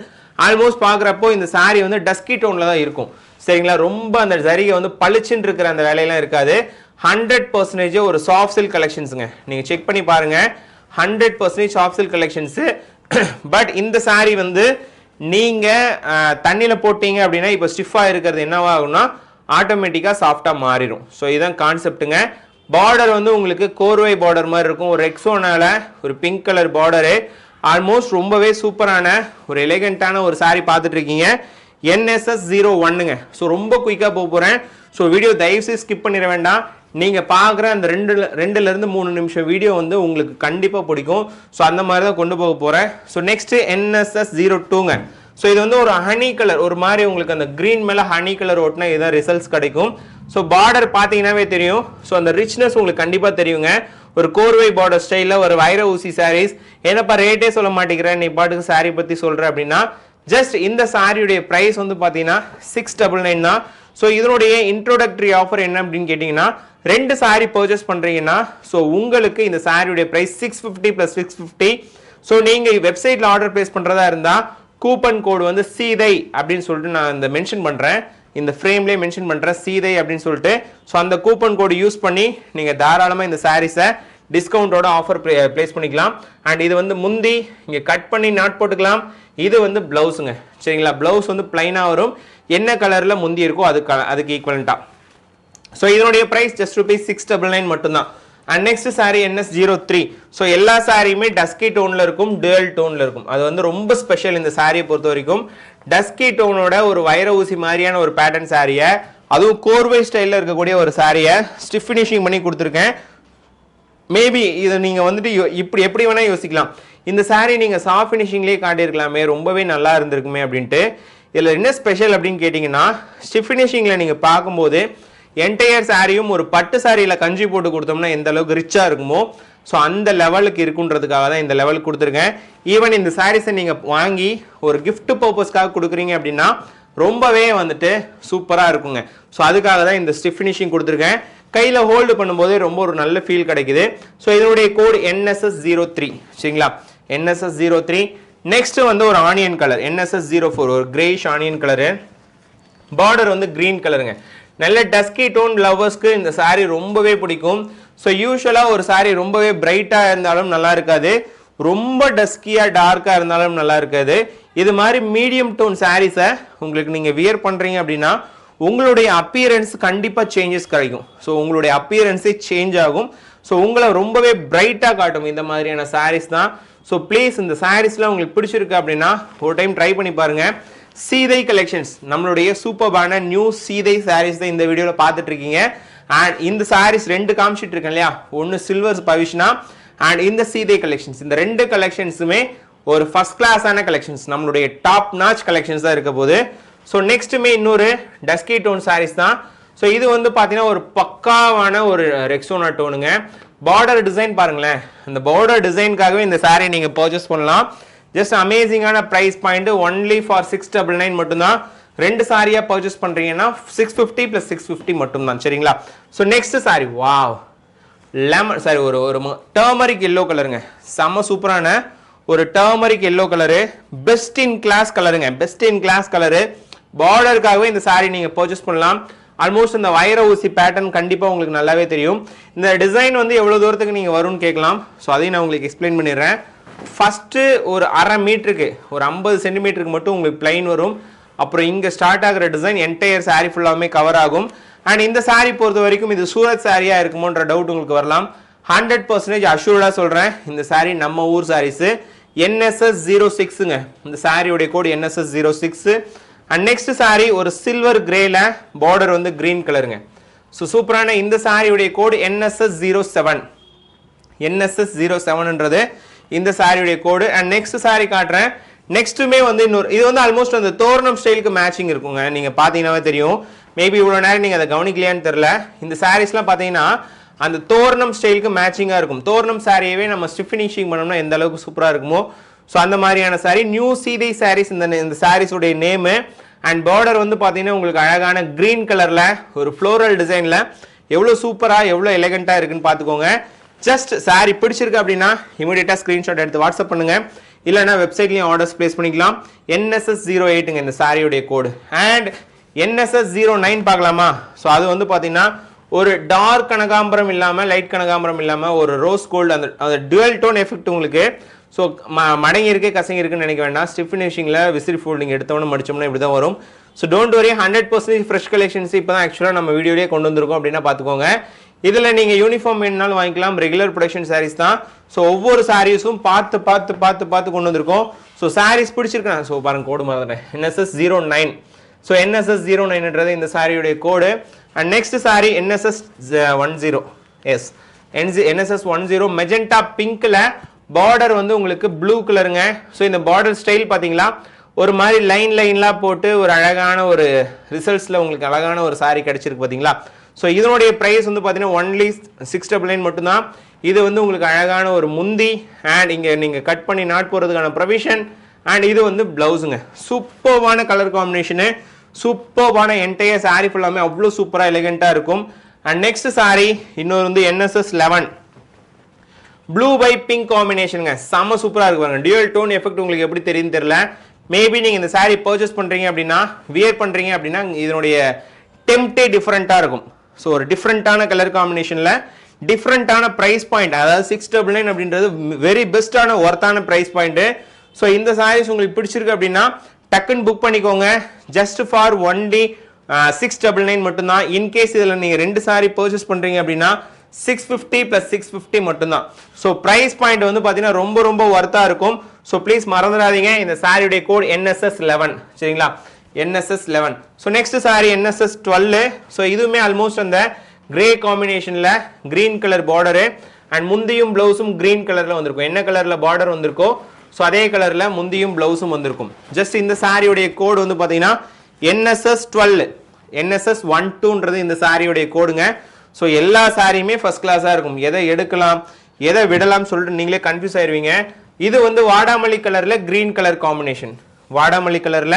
ஆல்மோஸ்ட் பார்க்குறப்போ இந்த சாரீ வந்து டஸ்கி டோனில் தான் இருக்கும், சரிங்களா? ரொம்ப அந்த ஜரிகை வந்து பளிச்சுன்னு இருக்கிற அந்த வேலையெல்லாம் இருக்காது. 100% ஒரு சாஃப்ட் சில்க் கலெக்ஷன்ஸுங்க. நீங்கள் செக் பண்ணி பாருங்கள், 100% சாஃப்ட் சில்க் கலெக்ஷன்ஸு. பட் இந்த சாரீ வந்து நீங்கள் தண்ணியில் போட்டீங்க அப்படின்னா இப்போ ஸ்டிஃபாக இருக்கிறது என்னவாகும்னா ஆட்டோமேட்டிக்காக சாஃப்டாக மாறிடும். ஸோ இதுதான் கான்செப்ட்டுங்க. பார்டர் வந்து உங்களுக்கு கோர்வை பார்டர் மாதிரி இருக்கும். ஒரு ரெக்ஸோனால ஒரு பிங்க் கலர் பார்டரு. ஆல்மோஸ்ட் ரொம்பவே சூப்பரான ஒரு எலிகண்டான ஒரு சாரீ பார்த்துட்டு இருக்கீங்க. NSS01ங்க. ஸோ ரொம்ப குயிக்காக போக போகிறேன். ஸோ வீடியோ தயவுசெய்து ஸ்கிப் பண்ணிட வேண்டாம். நீங்கள் பார்க்குற அந்த 2லேருந்து 3 நிமிஷம் வீடியோ வந்து உங்களுக்கு கண்டிப்பாக பிடிக்கும். ஸோ அந்த மாதிரி தான் கொண்டு போக போகிறேன். So next NSS02ங்க. ஸோ இது வந்து ஒரு ஹனி கலர், ஒரு மாதிரி உங்களுக்கு அந்த க்ரீன் மேலே ஹனி கலர் ஓட்டினா இதுதான் ரிசல்ட்ஸ் கிடைக்கும். ஸோ பார்டர் பார்த்தீங்கன்னாவே தெரியும். ஸோ அந்த ரிச்னஸ் உங்களுக்கு கண்டிப்பாக தெரியுங்க. ஒரு கோர்வை பார்டர் ஸ்டைலில் ஒரு வைர ஊசி சாரீஸ். என்னப்பா ரேட்டே சொல்ல மாட்டேங்கிறேன், நீ பாட்டுக்கு சாரீ பற்றி சொல்கிறேன் அப்படின்னா ஜஸ்ட் இந்த சாரியுடைய ப்ரைஸ் வந்து பார்த்தீங்கன்னா 699 தான். ஸோ இதனுடைய இன்ட்ரோடக்டரி ஆஃபர் என்ன அப்படின்னு கேட்டிங்கன்னா 2 சாரீ பர்ச்சேஸ் பண்ணுறீங்கன்னா ஸோ உங்களுக்கு இந்த சாரியுடைய ப்ரைஸ் 650 + 650. ஸோ நீங்கள் வெப்சைட்டில் ஆர்டர் ப்ளேஸ் பண்ணுறதா இருந்தால் கூப்பன் கோடு வந்து சீதை அப்படின்னு சொல்லிட்டு நான் இந்த மென்ஷன் பண்ணுறேன், இந்த ஃப்ரேம்லேயே மென்ஷன் பண்ணுறேன் சீதை அப்படின்னு சொல்லிட்டு. ஸோ அந்த கூப்பன் கோடு யூஸ் பண்ணி நீங்கள் தாராளமாக இந்த சாரீஸை டிஸ்கவுண்டோட ஆஃபர் பிளேஸ் பண்ணிக்கலாம். அண்ட் இது வந்து முந்தி இங்கே கட் பண்ணி நாட் போட்டுக்கலாம். இது வந்து பிளவுஸுங்க, சரிங்களா? பிளவுஸ் வந்து பிளைனாக வரும். என்ன கலரில் முந்தி இருக்கோ அதுக்கு ஈக்குவலண்ட்டாக. ஸோ இதனுடைய ப்ரைஸ் ஜஸ்ட் ₹699 மட்டும்தான். And next sari NS03. So எல்லா சாரியுமே டஸ்கி டோனில் இருக்கும், டூயல் டோனில் இருக்கும். அது வந்து ரொம்ப ஸ்பெஷல் இந்த சாரியை பொறுத்த வரைக்கும். டஸ்கி டோனோட ஒரு வைர ஊசி மாதிரியான ஒரு பேட்டர்ன் சாரியை, அதுவும் கோர்வை ஸ்டைலில் இருக்கக்கூடிய ஒரு சாரியை ஸ்டிஃப் ஃபினிஷிங் பண்ணி கொடுத்துருக்கேன். மேபி இதை நீங்கள் வந்துட்டு இப்படி எப்படி வேணால் யோசிக்கலாம், இந்த சாரீ நீங்கள் சாஃப்ட் ஃபினிஷிங்லேயே காட்டியிருக்கலாமே, ரொம்பவே நல்லா இருந்திருக்குமே அப்படின்ட்டு. இதில் என்ன ஸ்பெஷல் அப்படின்னு கேட்டிங்கன்னா ஸ்டிஃப் ஃபினிஷிங்கில் நீங்கள் பார்க்கும்போது என்டையர் சாரியும் ஒரு பட்டு சாரியில் கஞ்சி போட்டு கொடுத்தோம்னா எந்த அளவுக்கு ரிச்சாக இருக்குமோ ஸோ அந்த லெவலுக்கு இருக்குன்றதுக்காக தான் இந்த லெவலுக்கு கொடுத்துருக்கேன். ஈவன் இந்த சாரீஸை நீங்கள் வாங்கி ஒரு கிஃப்ட் பர்பஸ்க்காக கொடுக்குறீங்க அப்படின்னா ரொம்பவே வந்துட்டு சூப்பராக இருக்குங்க. ஸோ அதுக்காக தான் இந்த ஸ்டிஃப் ஃபினிஷிங் கொடுத்துருக்கேன். கையில் ஹோல்டு பண்ணும்போது ரொம்ப ஒரு நல்ல ஃபீல் கிடைக்குது. ஸோ இதனுடைய கோடு NSS03 சரிங்களா, NSS03. நெக்ஸ்ட் வந்து ஒரு ஆனியன் கலர் NSS04, ஒரு கிரேஷ் ஆனியன் கலரு. பார்டர் வந்து கிரீன் கலருங்க. நல்ல டஸ்கி டோன் லவ்வர்ஸ்க்கு இந்த சாரீ ரொம்பவே பிடிக்கும். ஸோ யூஸ்வலாக ஒரு சாரீ ரொம்பவே பிரைட்டாக இருந்தாலும் நல்லா இருக்காது, ரொம்ப டஸ்கியாக டார்க்காக இருந்தாலும் நல்லா இருக்காது. இது மாதிரி மீடியம் டோன் சாரீஸை உங்களுக்கு நீங்கள் வியர் பண்ணுறீங்க அப்படின்னா உங்களுடைய அப்பியரன்ஸ் கண்டிப்பாக சேஞ்சஸ் கிடைக்கும். ஸோ உங்களுடைய அப்பியரன்ஸே சேஞ்ச் ஆகும். ஸோ உங்களை ரொம்பவே பிரைட்டாக காட்டும் இந்த மாதிரியான சாரீஸ் தான். ஸோ ப்ளீஸ் இந்த சாரீஸ்லாம் உங்களுக்கு பிடிச்சிருக்கு அப்படின்னா ஒரு டைம் ட்ரை பண்ணி பாருங்கள். சீதை கலெக்ஷன்ஸ், நம்மளுடைய சூப்பர்பான நியூ சீதை சாரீஸ் தான் இந்த வீடியோவில் பார்த்துட்டு இருக்கீங்க. அண்ட் இந்த சாரீஸ் ரெண்டு காமிச்சிட்டு இருக்கேன் இல்லையா, ஒன்று சில்வர் பவிஷ்னா அண்ட் இந்த சீதை கலெக்ஷன்ஸ். இந்த ரெண்டு கலெக்ஷன்ஸுமே ஒரு ஃபர்ஸ்ட் கிளாஸான கலெக்ஷன்ஸ், நம்மளுடைய டாப் நாச் கலெக்ஷன்ஸ் தான் இருக்க போது. ஸோ நெக்ஸ்ட்டுமே இன்னொரு டஸ்கி டோன் சாரீஸ் தான். ஸோ இது வந்து பார்த்தீங்கன்னா ஒரு பக்காவான ஒரு ரெக்ஸோனா டோனுங்க. பார்டர் டிசைன் பாருங்களேன், அந்த பார்டர் டிசைனுக்காகவே இந்த சாரீ நீங்கள் பர்ச்சேஸ் பண்ணலாம். ஜஸ்ட் அமேசிங்கான ப்ரைஸ் பாயிண்ட், ஒன்லி ஃபார் 699 மட்டும்தான். ரெண்டு சாரியா பர்ச்சேஸ் பண்றீங்கன்னா 650 + 650 மட்டும்தான் சரிங்களா. So next sari, wow lemon sari, ஒரு ஒரு டர்மரிக் எல்லோ கலருங்க. செம்ம சூப்பரான ஒரு turmeric yellow colour, best in class கலருங்க, பெஸ்ட் இன் கிளாஸ் கலரு. பார்டருக்காகவே இந்த சாரி நீங்க பர்ச்சேஸ் பண்ணலாம். ஆல்மோஸ்ட் இந்த வைர ஊசி பேட்டர்ன் கண்டிப்பாக உங்களுக்கு நல்லாவே தெரியும். இந்த டிசைன் வந்து எவ்வளோ தூரத்துக்கு நீங்கள் வரும்னு கேட்கலாம். ஸோ அதையும் நான் உங்களுக்கு எக்ஸ்பிளைன் பண்ணிடுறேன். ஃபஸ்ட்டு ஒரு அரை மீட்டருக்கு, ஒரு 50 சென்டிமீட்டருக்கு மட்டும் உங்களுக்கு பிளைன் வரும். அப்புறம் இங்கே ஸ்டார்ட் ஆகிற டிசைன் என்டையர் சாரீ ஃபுல்லாகவே கவர் ஆகும். அண்ட் இந்த சாரீ பொறுத்த வரைக்கும் இது சூரத் சாரியாக இருக்குமோன்ற டவுட் உங்களுக்கு வரலாம். 100% அஷ்யூர்டாக சொல்கிறேன், இந்த சாரீ நம்ம ஊர் சாரீஸு. NSS06ங்க இந்த சாரியோடைய கோடு NSS06. அண்ட் நெக்ஸ்ட் சாரீ ஒரு சில்வர் கிரேல, பார்டர் வந்து கிரீன் கலருங்க. ஸோ சூப்பரான இந்த சாரியுடைய கோடு NSS07. NSS07ன்றது இந்த sari code. And next sorry காட்டுறேன். நெக்ஸ்ட்டுமே வந்து இன்னொரு, இது வந்து ஆல்மோஸ்ட் அந்த தோரணம் ஸ்டைலுக்கு மேட்சிங் இருக்குங்க. நீங்கள் பார்த்தீங்கன்னாவே தெரியும். மேபி இவ்வளோ நேரம் நீங்கள் அதை கவனிக்கலையான்னு தெரில. இந்த சாரீஸ்லாம் பார்த்தீங்கன்னா அந்த தோரணம் ஸ்டைலுக்கு மேட்சிங்காக இருக்கும். தோரணம் சாரியவே நம்ம ஸ்டிஃப் ஃபினிஷிங் பண்ணோம்னா எந்த அளவுக்கு சூப்பராக இருக்குமோ ஸோ அந்த மாதிரியான சாரீ நியூ சீதை சாரீஸ் இந்த சாரீஸுடைய நேமு. அண்ட் பார்டர் வந்து பார்த்தீங்கன்னா உங்களுக்கு அழகான க்ரீன் கலரில் ஒரு ஃப்ளோரல் டிசைனில் எவ்வளோ சூப்பராக எவ்வளோ எலகண்ட்டாக இருக்குன்னு பார்த்துக்கோங்க. ஜஸ்ட் சாரீ பிடிச்சிருக்கு அப்படின்னா இமீடியட்டாக ஸ்க்ரீன்ஷாட் எடுத்து வாட்ஸ்அப் பண்ணுங்கள், இல்லைனா வெப்சைட்லையும் ஆர்டர்ஸ் பிளேஸ் பண்ணிக்கலாம். NSS08ங்க இந்த சாரியுடைய கோடு. அண்ட் NSS09 பார்க்கலாமா. ஸோ அது வந்து பார்த்தீங்கன்னா ஒரு டார்க் கனகாம்பரம் இல்லாமல் லைட் கனகாம்பரம் இல்லாமல் ஒரு ரோஸ் கோல்டு, அந்த டுவல் டோன் எஃபெக்ட் உங்களுக்கு. ஸோ மடங்கி இருக்கு கசங்கி இருக்குன்னு நினைக்க வேண்டாம். ஸ்டிஃப் ஃபினிஷிங்கில் விசிறி ஃபோல்டிங் எடுத்தோம்னா மடிச்சோம்னா இப்படி தான் வரும். So don't worry, 100% fresh collections இப்போ தான் ஆக்சுவலாக நம்ம வீடியோலேயே கொண்டு வந்திருக்கோம் அப்படின்னா பார்த்துக்கோங்க. இதில் நீங்கள் யூனிஃபார்ம் வேணுனாலும் வாங்கிக்கலாம், ரெகுலர் ப்ரொடக்ஷன் சாரீஸ் தான். ஸோ ஒவ்வொரு சாரீஸும் பார்த்து பார்த்து பார்த்து பார்த்து கொண்டு வந்திருக்கோம். ஸோ சாரீஸ் பிடிச்சிருக்கேன். ஸோ பாருங்க கோடு மாதிரி NSS09. ஸோ NSS09ன்றது இந்த sari code. And next sari NSS10. Yes, NSS10 magenta பிங்க்ல, பார்டர் வந்து உங்களுக்கு ப்ளூ கலருங்க. ஸோ இந்த பார்டர் ஸ்டைல் பார்த்தீங்களா ஒரு மாதிரி லைன்லாம் போட்டு ஒரு அழகான ஒரு ரிசல்ட்ஸில் உங்களுக்கு அழகான ஒரு சாரி கிடைச்சிருக்கு பார்த்தீங்களா. ஸோ இதனுடைய ப்ரைஸ் வந்து பார்த்தீங்கன்னா ஒன்லி 699 மட்டும்தான். இது வந்து உங்களுக்கு அழகான ஒரு முந்தி அண்ட் இங்கே நீங்கள் கட் பண்ணி நாட் போகிறதுக்கான ப்ரொவிஷன். அண்ட் இது வந்து ப்ளவுஸுங்க. சூப்பர்வான கலர் காம்பினேஷனு, சூப்பர்வான என்டையர் சாரீ ஃபுல்லாமே அவ்வளோ சூப்பராக எலிகெண்ட்டாக இருக்கும். அண்ட் நெக்ஸ்ட் சாரீ இன்னொரு வந்து NSS11 ப்ளூ பை பிங்க் காம்பினேஷனுங்க. செம்ம சூப்பராக இருக்குவாங்க. டியூவல் டோன் எஃபெக்ட் உங்களுக்கு எப்படி தெரியுன்னு தெரியல. மேபி நீங்கள் இந்த சாரீ பர்ச்சேஸ் பண்ணுறீங்க அப்படின்னா, வியர் பண்ணுறீங்க அப்படின்னா இதனுடைய டெம்ப்டே டிஃப்ரெண்ட்டாக இருக்கும். ஸோ ஒரு டிஃப்ரெண்ட்டான கலர் காம்பினேஷனில் டிஃப்ரெண்ட்டான ப்ரைஸ் பாயிண்ட், அதாவது 699 அப்படின்றது வெரி பெஸ்ட்டான ஒர்த்தான ப்ரைஸ் பாயிண்ட்டு. ஸோ இந்த சாரீஸ் உங்களுக்கு பிடிச்சிருக்கு அப்படின்னா டக்குன்னு புக் பண்ணிக்கோங்க. ஜஸ்ட் ஃபார் ஒன்லி 699 மட்டும்தான். இன்கேஸ் இதில் நீங்கள் ரெண்டு சாரீ பர்ச்சேஸ் பண்ணுறீங்க அப்படின்னா 650 + 650 மட்டும்தான். ஸோ ப்ரைஸ் பாயிண்ட் வந்து பார்த்தீங்கன்னா ரொம்ப ரொம்ப ஒர்த்தாக இருக்கும். ஸோ ப்ளீஸ் மறந்துடாதீங்க. இந்த சாரியுடைய கோட் NSS11 சரிங்களா, NSS11. So next sorry NSS12. So இதுவுமே ஆல்மோஸ்ட் அந்த கிரே காம்பினேஷனில் கிரீன் கலர் பார்டரு அண்ட் முந்தியும் ப்ளவுஸும் கிரீன் கலரில் வந்திருக்கும். என்ன கலரில் பார்டர் வந்திருக்கோ ஸோ அதே கலரில் முந்தியும் ப்ளவுஸும் வந்திருக்கும். ஜஸ்ட் இந்த சாரியுடைய கோடு வந்து பார்த்தீங்கன்னா NSS12. NSS12ன்றது இந்த சாரியுடைய கோடுங்க. ஸோ எல்லா சாரியுமே ஃபர்ஸ்ட் கிளாஸாக இருக்கும். எதை எடுக்கலாம் எதை விடலாம்னு சொல்லிட்டு நீங்களே கன்ஃபியூஸ் ஆயிருவீங்க. இது வந்து வாடாமல்லி கலர்ல கிரீன் கலர் காம்பினேஷன், வாடாமல்லி கலர்ல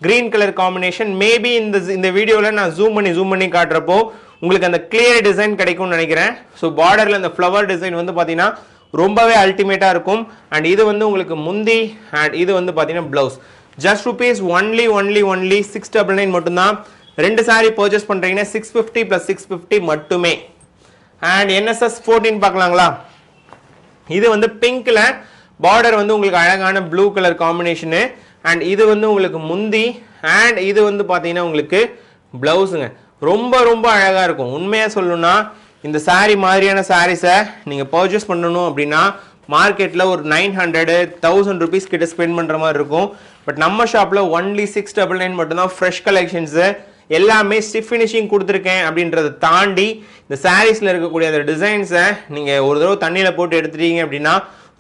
கிரீன் கலர் காம்பினேஷன். மேபி இந்த வீடியோல நான் ஜூம் பண்ணி காட்டுறப்போ உங்களுக்கு அந்த கிளியர் டிசைன் கிடைக்கும்னு நினைக்கிறேன். ஸோ பார்டர்ல அந்த ஃப்ளவர் டிசைன் வந்து பார்த்தீங்கன்னா ரொம்பவே அல்டிமேட்டா இருக்கும். அண்ட் இது வந்து உங்களுக்கு முந்தி அண்ட் இது வந்து பார்த்தீங்கன்னா பிளவுஸ். ஜஸ்ட் ருபீஸ் ஒன்லி 699 மட்டும்தான். ரெண்டு சாரி பர்ச்சேஸ் பண்றீங்கன்னா 650 + 650 மட்டுமே. And NSS 14 பார்க்கலாங்களா? இது வந்து பிங்க்ல பார்டர் வந்து உங்களுக்கு அழகான ப்ளூ கலர் காம்பினேஷனு. அண்ட் இது வந்து உங்களுக்கு முந்தி அண்ட் இது வந்து பார்த்தீங்கன்னா உங்களுக்கு பிளவுஸுங்க. ரொம்ப அழகா இருக்கும். உண்மையா சொல்லணும்னா இந்த சாரி மாதிரியான சாரீஸை நீங்க பர்ச்சேஸ் பண்ணணும் அப்படின்னா மார்க்கெட்ல ஒரு 900-1000 ருபீஸ் கிட்ட ஸ்பெண்ட் பண்ற மாதிரி இருக்கும். பட் நம்ம ஷாப்ல ஒன்லி 699 மட்டும்தான். ஃப்ரெஷ் கலெக்ஷன்ஸ் எல்லாமே ஸ்டிஃப் ஃபினிஷிங் கொடுத்துருக்கேன். அப்படின்றத தாண்டி இந்த சாரீஸ்ல இருக்கக்கூடிய அந்த டிசைன்ஸை நீங்க ஒரு தடவை தண்ணியில போட்டு எடுத்துட்டீங்க அப்படின்னா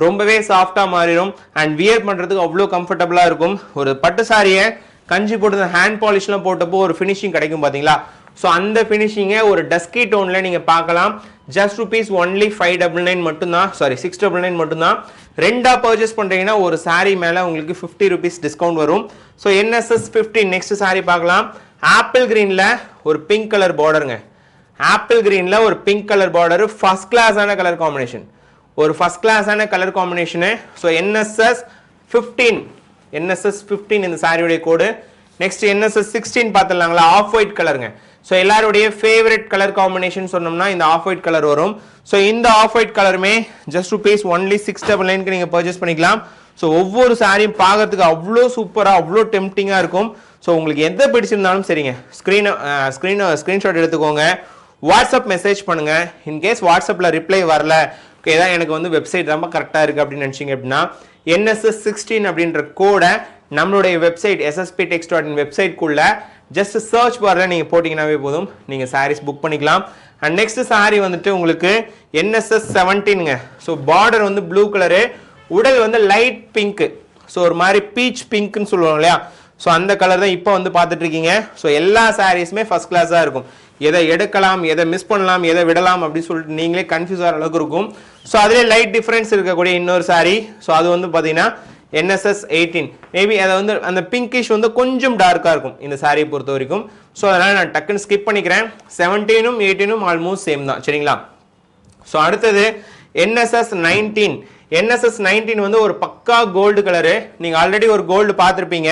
ரொம்பவே சாஃப்டா மாறிடும். அண்ட் வியர் பண்றதுக்கு அவ்வளோ கம்ஃபர்டபுளா இருக்கும். ஒரு பட்டு சாரியை கஞ்சி போட்டு ஹேண்ட் பாலிஷ்லாம் போட்டப்போ ஒரு ஃபினிஷிங் கிடைக்கும் பாத்தீங்களா? ஸோ அந்த ஃபினிஷிங்கை ஒரு டஸ்கி டோன்ல நீங்க பார்க்கலாம். ஜஸ்ட் ருபீஸ் ஒன்லி 599 மட்டும்தான், சாரி 699 மட்டும்தான். ரெண்டா பர்ச்சேஸ் பண்றீங்கன்னா ஒரு சாரி மேல உங்களுக்கு 50 ருபீஸ் டிஸ்கவுண்ட் வரும். ஸோ NSS 15 நெக்ஸ்ட் சாரி பார்க்கலாம். ஆப்பிள் கிரீன்ல ஒரு பிங்க் கலர் பார்டருங்க. ஆப்பிள் கிரீன்ல ஒரு பிங்க் கலர் பார்டர், ஃபர்ஸ்ட் கிளாஸான கலர் காம்பினேஷன், ஒரு ஃபர்ஸ்ட் கிளாஸான கலர் காம்பினேஷனு. ஸோ NSS 15 இந்த சாரியுடைய கோடு. நெக்ஸ்ட் NSS 16 பார்த்துடலாங்களா? ஆஃப் ஒயிட் கலருங்க. ஸோ எல்லாருடைய ஃபேவரட் கலர் காம்பினேஷன் சொன்னோம்னா இந்த ஆஃப் ஒயிட் கலர் வரும். ஸோ இந்த ஆஃப் ஒயிட் கலருமே ஜஸ்ட் ருபீஸ் ஒன்லி 699 நீங்க பர்ச்சேஸ் பண்ணிக்கலாம். ஸோ ஒவ்வொரு சாரியும் பார்க்கறதுக்கு அவ்வளோ சூப்பராக அவ்வளோ டெம்ப்டிங்காக இருக்கும். ஸோ உங்களுக்கு எந்த பிடிச்சிருந்தாலும் சரிங்க, ஸ்க்ரீன்ஷாட் எடுத்துக்கோங்க, வாட்ஸ்அப் மெசேஜ் பண்ணுங்க. இன்கேஸ் வாட்ஸ்அப்பில் ரிப்ளை வரல, ஏதாவது எனக்கு வந்து வெப்சைட் ரொம்ப கரெக்டாக இருக்குது அப்படின்னு நினச்சிங்க அப்படின்னா NSS 16 அப்படின்ற கோடை நம்மளுடைய வெப்சைட் ssptex.in வெப்சைட்குள்ள ஜஸ்ட் சர்ச் பார்ல நீங்கள் போட்டிங்கன்னாவே போதும், நீங்கள் சாரீஸ் புக் பண்ணிக்கலாம். அண்ட் நெக்ஸ்ட் சாரி வந்துட்டு உங்களுக்கு NSS 17ங்க. ஸோ பார்டர் வந்து ப்ளூ கலரு, உடல் வந்து லைட் பிங்க்கு, ஸோ ஒரு மாதிரி பீச் பிங்க்னு சொல்லுவாங்க இல்லையா? ஸோ அந்த கலர் தான் இப்போ வந்து பார்த்துட்டு இருக்கீங்க. ஸோ எல்லா சாரீஸுமே ஃபர்ஸ்ட் கிளாஸாக இருக்கும். எதை எடுக்கலாம், எதை மிஸ் பண்ணலாம், எதை விடலாம் அப்படின்னு சொல்லிட்டு நீங்களே கன்ஃபியூஸ் ஆகிற அளவுக்கு இருக்கும். ஸோ அதிலே லைட் டிஃப்ரென்ஸ் இருக்கக்கூடிய இன்னொரு சாரி. ஸோ அது வந்து பார்த்தீங்கன்னா NSS 18. மேபி அதை வந்து அந்த பிங்கிஷ் வந்து கொஞ்சம் டார்க்காக இருக்கும் இந்த சாரியை பொறுத்த வரைக்கும். ஸோ அதனால் நான் டக்குன்னு ஸ்கிப் பண்ணிக்கிறேன். 17ம் 18ம் ஆல்மோஸ்ட் சேம் தான், சரிங்களா? ஸோ அடுத்தது NSS 19. NSS 19 வந்து ஒரு பக்கா கோல்டு கலரு. நீங்கள் ஆல்ரெடி ஒரு கோல்டு பார்த்துருப்பீங்க.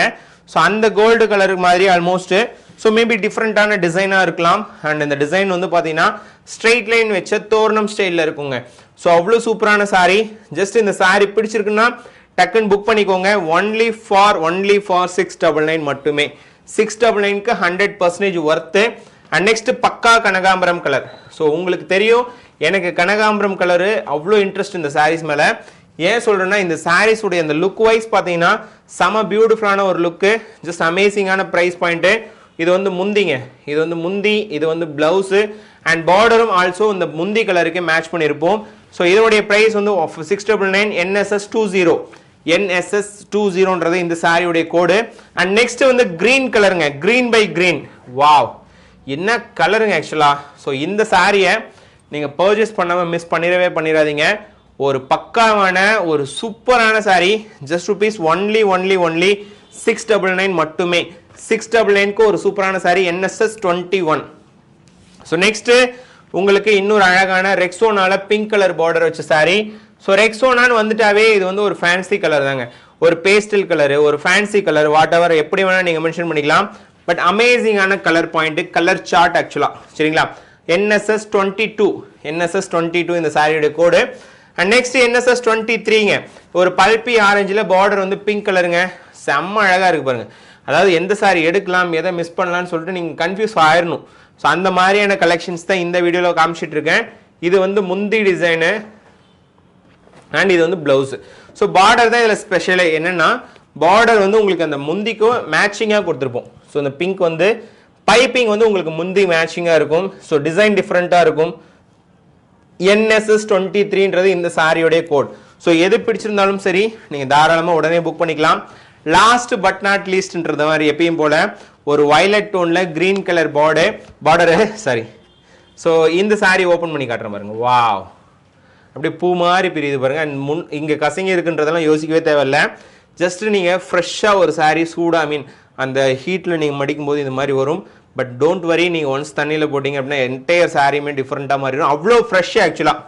ஸோ அந்த கோல்டு கலருக்கு மாதிரி ஆல்மோஸ்ட். ஸோ மேபி டிஃப்ரெண்ட்டான டிசைனாக இருக்கலாம். அண்ட் இந்த டிசைன் வந்து பார்த்தீங்கன்னா ஸ்ட்ரெயிட் லைன் வச்ச தோரணம் ஸ்டைலில் இருக்குங்க. ஸோ அவ்வளோ சூப்பரான சாரி. ஜஸ்ட் இந்த சாரி பிடிச்சிருக்குன்னா டக்குன்னு புக் பண்ணிக்கோங்க. ஒன்லி ஃபார் 699 மட்டுமே. 699க்கு 100% ஒர்த்து. அண்ட் நெக்ஸ்ட் பக்கா கனகாம்பரம் கலர். ஸோ உங்களுக்கு தெரியும் எனக்கு கனகாம்பரம் கலரு அவ்வளோ இன்ட்ரெஸ்ட் இந்த சாரீஸ் மேலே. ஏன் சொல்கிறேன்னா இந்த சாரீஸ் உடைய அந்த லுக் வைஸ் பார்த்தீங்கன்னா செம பியூட்டிஃபுல்லான ஒரு லுக்கு, ஜஸ்ட் அமேசிங்கான ப்ரைஸ் பாயிண்ட்டு. இது வந்து முந்திங்க, இது வந்து முந்தி, இது வந்து பிளவுஸு அண்ட் பார்டரும் ஆல்சோ இந்த முந்தி கலருக்கு மேட்ச் பண்ணியிருப்போம். ஸோ இதோடைய ப்ரைஸ் வந்து 699. NSS 20ன்றது இந்த சாரியுடைய கோடு. அண்ட் நெக்ஸ்ட் வந்து கிரீன் கலருங்க, கிரீன் பை கிரீன். வாவ், என்ன கலருங்க ஆக்சுவலா. ஸோ இந்த சாரியை நீங்கள் பர்ச்சேஸ் பண்ணாமல் மிஸ் பண்ணிடாதீங்க. ஒரு பக்காவான ஒரு சூப்பரான சாரி. ஜஸ்ட் ருபீஸ் ஒன்லி 699 மட்டுமே. 699க்கு ஒரு சூப்பரான சாரி NSS 21. ஸோ நெக்ஸ்ட் உங்களுக்கு இன்னொரு அழகான ரெக்ஸோனால பிங்க் கலர் பார்டர் வச்ச சாரி. ஸோ ரெக்ஸோனான்னு வந்துட்டாவே இது வந்து ஒரு ஃபேன்சி கலர் தாங்க, ஒரு பேஸ்டல் கலரு, ஒரு ஃபேன்சி கலர், வாட் எவர் எப்படி வேணால் நீங்கள் மென்ஷன் பண்ணிக்கலாம். பட் அமேசிங்கான கலர் பாயிண்ட், கலர் சார்ட் ஆக்சுவலாக, சரிங்களா? NSS 22 இந்த sari code. And next NSS 23ங்க. ஒரு பல்பி ஆரஞ்சில் பார்டர் வந்து பிங்க் கலருங்க, செம்ம அழகாக இருக்கு பாருங்க. அதாவது எந்த சாரி எடுக்கலாம், எதை மிஸ் பண்ணலாம்னு சொல்லிட்டு நீங்கள் கன்ஃபியூஸ் ஆயிடணும். ஸோ அந்த மாதிரியான கலெக்ஷன்ஸ் தான் இந்த வீடியோவில் காமிச்சிட்டு இருக்கேன். இது வந்து முந்தி டிசைனு அண்ட் இது வந்து பிளவுஸ். ஸோ பார்டர் தான் இதில் ஸ்பெஷலே. என்னன்னா பார்டர் வந்து உங்களுக்கு அந்த முந்திக்கும் மேட்சிங்காக கொடுத்துருப்போம். ஸோ இந்த பிங்க் வந்து பைப்பிங் வந்து உங்களுக்கு முந்தி மேட்சிங்காக இருக்கும். ஸோ டிசைன் டிஃப்ரெண்ட்டாக இருக்கும். NSS 23ன்றது இந்த சாரியோடைய கோட். ஸோ எது பிடிச்சிருந்தாலும் சரி நீங்கள் தாராளமாக உடனே புக் பண்ணிக்கலாம். லாஸ்ட் பட் நாட் லீஸ்ட்ன்றது மாதிரி எப்பயும் போல ஒரு வயலட் டோன்ல green colour border. Sorry, so இந்த சாரி ஓப்பன் பண்ணி காட்டுறேன் பாருங்க. வாவ், அப்படியே பூ மாதிரி பிரியுது பாருங்கள். அண்ட் இங்கே கசங்கி இருக்குன்றதெல்லாம் யோசிக்கவே தேவையில்லை. ஜஸ்ட்டு நீங்கள் ஃப்ரெஷ்ஷாக ஒரு saree சூடாக அந்த ஹீட்டில் நீங்கள் மடிக்கும் போது இந்த மாதிரி வரும். பட் டோன்ட் வரி, நீங்கள் ஒன்ஸ் தண்ணியில் போட்டிங்க அப்படின்னா என்டையர் சாரியுமே டிஃப்ரெண்ட்டாக மாறிடும். அவ்வளோ ஃப்ரெஷ்ஷு. ஆக்சுவலாக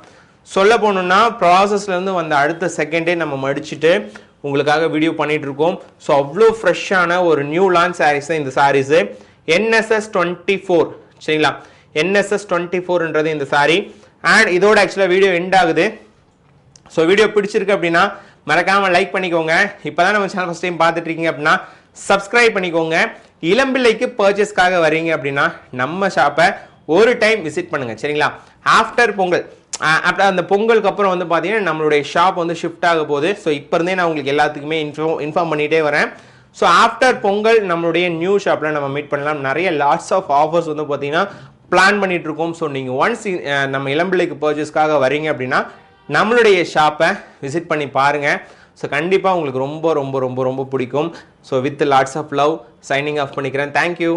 சொல்ல போகணுன்னா ப்ராசஸ்லேருந்து வந்த அடுத்த செகண்டே நம்ம மடிச்சுட்டு உங்களுக்காக வீடியோ பண்ணிகிட்டு இருக்கோம். ஸோ அவ்வளோ ஃப்ரெஷ்ஷான ஒரு நியூ லான்ச் சாரீஸ் தான் இந்த சாரீஸு. NSS 24 சரிங்களா? NSS 24ன்றது இந்த சாரீ. அண்ட் இதோட ஆக்சுவலாக வீடியோ எண்ட் ஆகுது. ஸோ வீடியோ பிடிச்சிருக்கு அப்படின்னா மறக்காமல் லைக் பண்ணிக்கோங்க. இப்போ தான் நம்ம சேனல் ஃபஸ்ட் டைம் பார்த்துட்டு இருக்கீங்க அப்படின்னா சப்ஸ்கிரைப் பண்ணிக்கோங்க. இளம்பிள்ளைக்கு பர்ச்சேஸ்க்காக வரீங்க அப்படின்னா நம்ம ஷாப்பை ஒரு டைம் விசிட் பண்ணுங்கள் சரிங்களா? ஆஃப்டர் பொங்கல், அந்த பொங்கலுக்கு அப்புறம் வந்து பார்த்தீங்கன்னா நம்மளுடைய ஷாப் வந்து ஷிஃப்ட் ஆக போகுது. ஸோ இப்போ இருந்தே நான் உங்களுக்கு எல்லாத்துக்குமே இன்ஃபார்ம் பண்ணிகிட்டே வரேன். ஸோ ஆஃப்டர் பொங்கல் நம்மளுடைய நியூ ஷாப்பில் நம்ம மீட் பண்ணலாம். நிறைய லாட்ஸ் ஆஃப் ஆஃபர்ஸ் வந்து பார்த்தீங்கன்னா பிளான் பண்ணிட்டு இருக்கோம். ஸோ நீங்கள் ஒன்ஸ் நம்ம இளம்பிள்ளைக்கு பர்ச்சேஸ்க்காக வரீங்க அப்படின்னா நம்மளுடைய ஷாப்பை விசிட் பண்ணி பாருங்கள். ஸோ கண்டிப்பாக உங்களுக்கு ரொம்ப ரொம்ப ரொம்ப ரொம்ப பிடிக்கும். So with lots of love signing off பண்ணிக்கிறேன். தேங்க்யூ.